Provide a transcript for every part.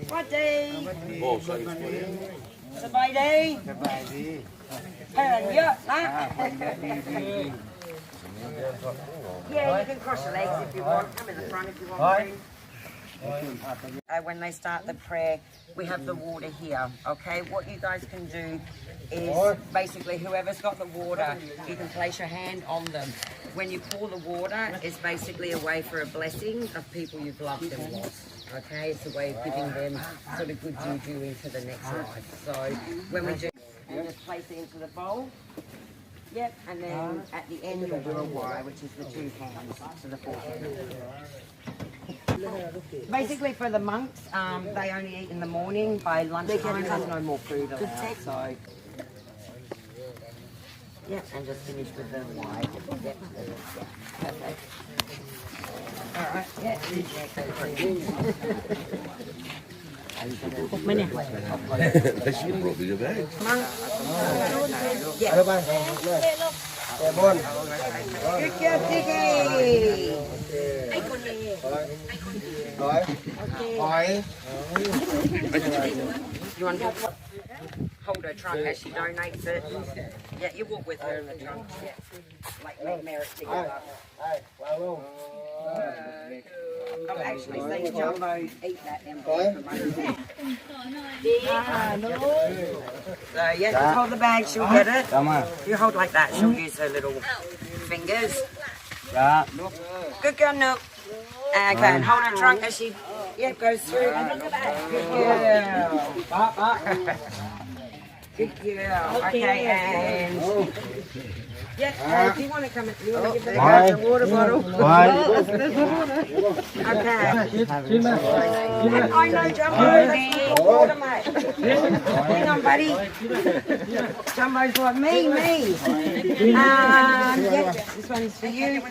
สวัสดีสบายดีเพื่อนเยอะนะ Yeah, you can cross your legs if you want. Come in the front if you want to. When they start the prayer, we have the water here, okay? What you guys can do is basically whoever's got the water, you can place your hand on them. When you pour the water, it's basically a way for a blessing of people you've loved and lost, okay? It's a way of giving them sort of good juju into the next life. So when we do, you just place it into the bowl. Yep, and then at the end you'll do a Y, which is the two hands to the forehead. Basically for the monks, they only eat in the morning. By lunchtime there's no more food allowed, so... Yeah, and just finish with the Y. Yep, perfect. Alright, yeah. They should have brought me a bag. Yeah. Good job, Diggy. You want to hold her trunk as she donates it? Yeah, you walk with her in the trunk. Yeah. Like merit together. I'm actually seeing Jumbo eat that envelope for money. So yeah, just hold the bag, she'll get it. You hold like that, she'll use her little fingers. Good girl, Nook. Okay, and hold her trunk as she goes through. Good girl. Good girl. Okay, and... Yeah, if you want to come in, you want to give the guys a water bottle? Okay. I know, Jumbo, that's water, mate. Hang on, buddy. Jumbo's like, me. Yeah, this one's for you.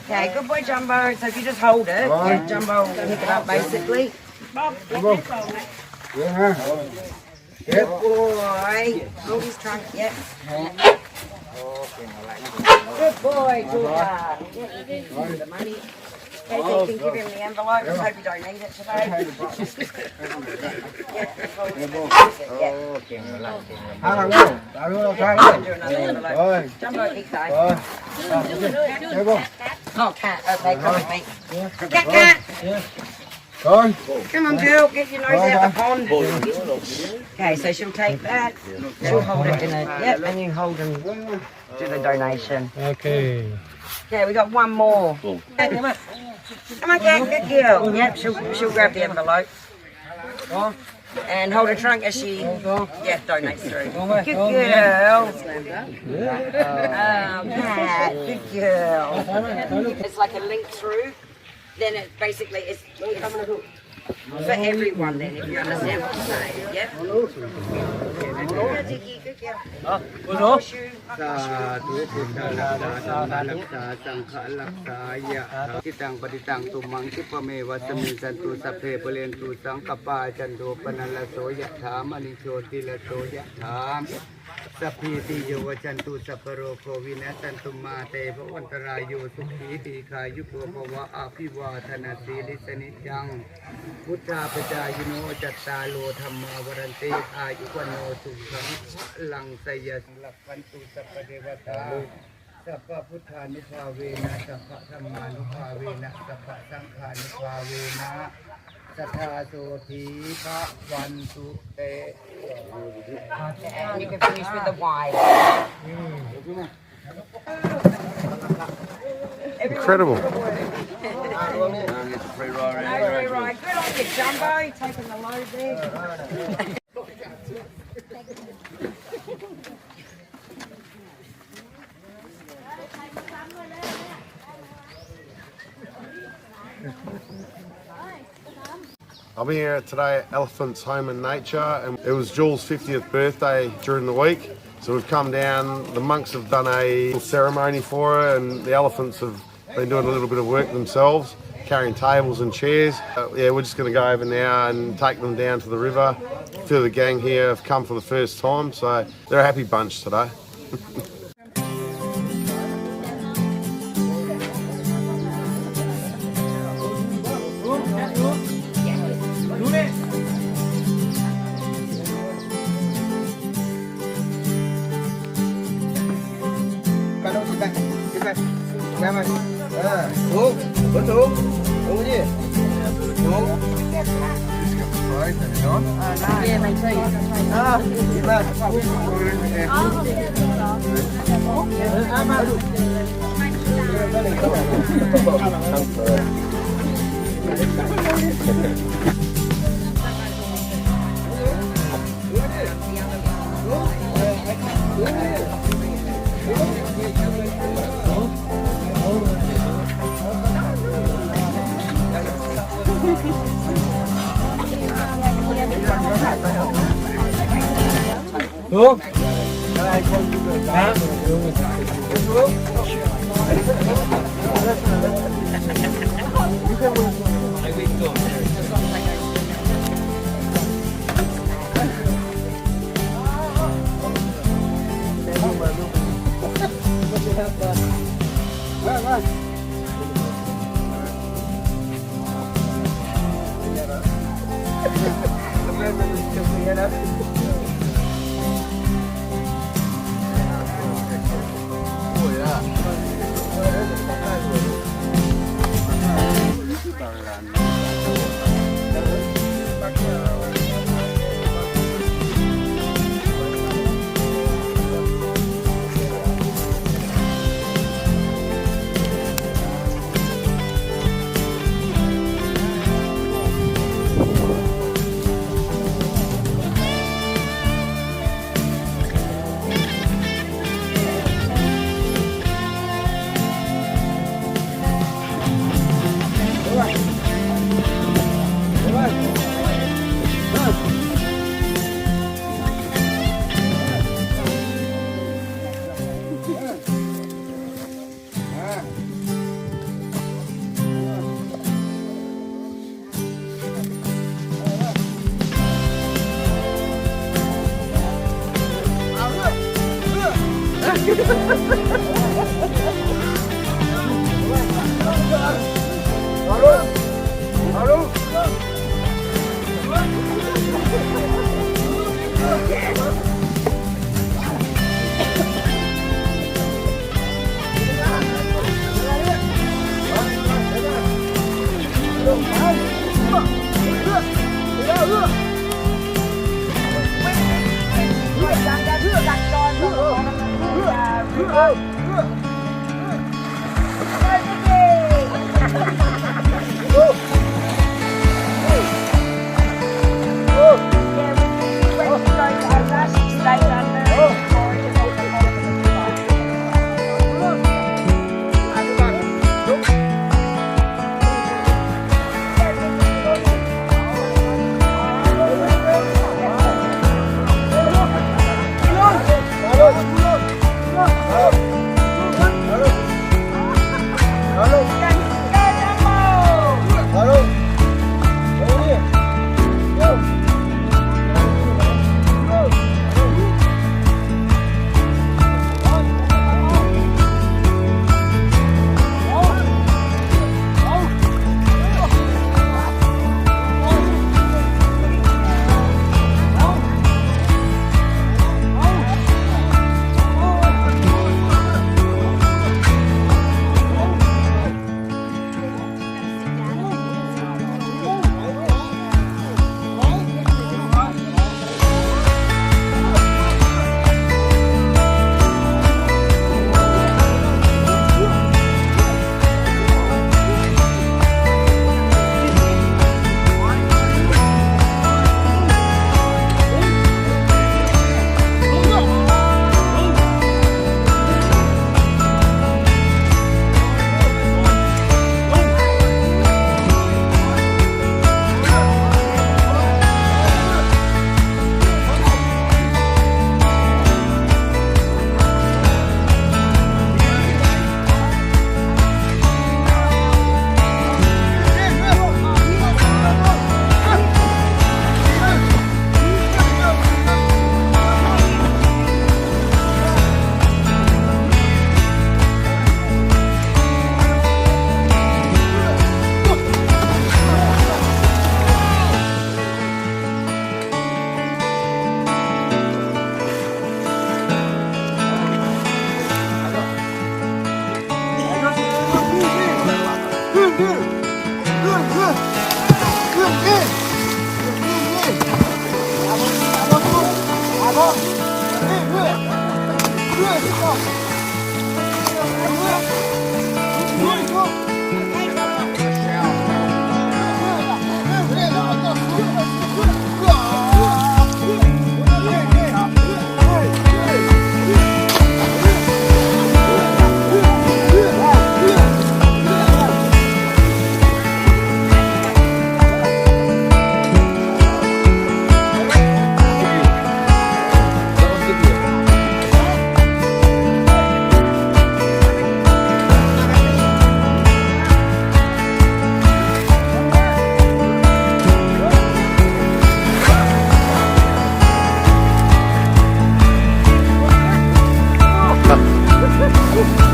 Okay, good boy, Jumbo. So if you just hold it, Jumbo will pick it up, basically. Good boy. Hold his trunk, yep. Good boy, Julianne. The money. Okay, so you can give him the envelope. I hope you don't need it today. Jumbo, eat that. Oh, cat. Okay, come with me. Cat. Come on, girl, get your nose out the pond. Okay, so she'll take that. She'll hold it in a... Yep, and you hold and do the donation. Okay. Okay, we got one more. Come on, cat, good girl. Yep, she'll grab the envelope. And hold her trunk as she donates through. Good girl. Oh, cat, good girl. It's like a link through. Then it basically is for everyone then, if you understand what I'm saying, yeah? Good girl. Kitang paditang tumang kipame wasami santu sape palentu sangkapa chandu panalaso yatha manicho tilaso yathaสัพพิติโยวจันตุสัพพโรโควินัสสันตุมาเตภวันตรายโยสุขีตีขายุโกภวะอาภิวาทนาสีลิสนิจังพุทธาปจายโนจัตตาโลธรรมาวรันติอายุวโนสุขังลังสยสัพพันตุสัพพเทวตาสัพพพุทธานุภาเวนะสัพพธรรมานุภาเวนะสัพพสังฆานุภาเวนะสัทธาโสธีพระวันตุเต And you can finish with the Y. Incredible. Good on you, Jumbo. Taking the load there. I'm here today at Elephant's Home and Nature, and it was Jules' 50th birthday during the week. So we've come down, the monks have done a ceremony for her, and the elephants have been doing a little bit of work themselves, carrying tables and chairs. Yeah, we're just going to go over now and take them down to the river. A few of the gang here have come for the first time, so they're a happy bunch today. Oh!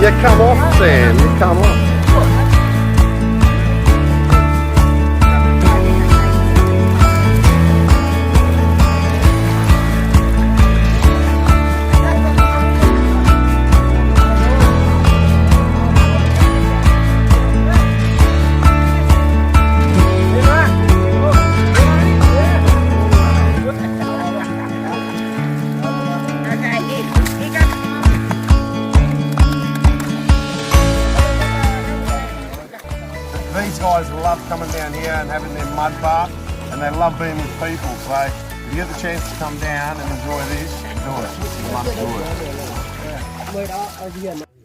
You come off, Sam. You come off. These guys love coming down here and having their mud bath, and they love being with people. So if you get the chance to come down and enjoy this, do it. You must do it.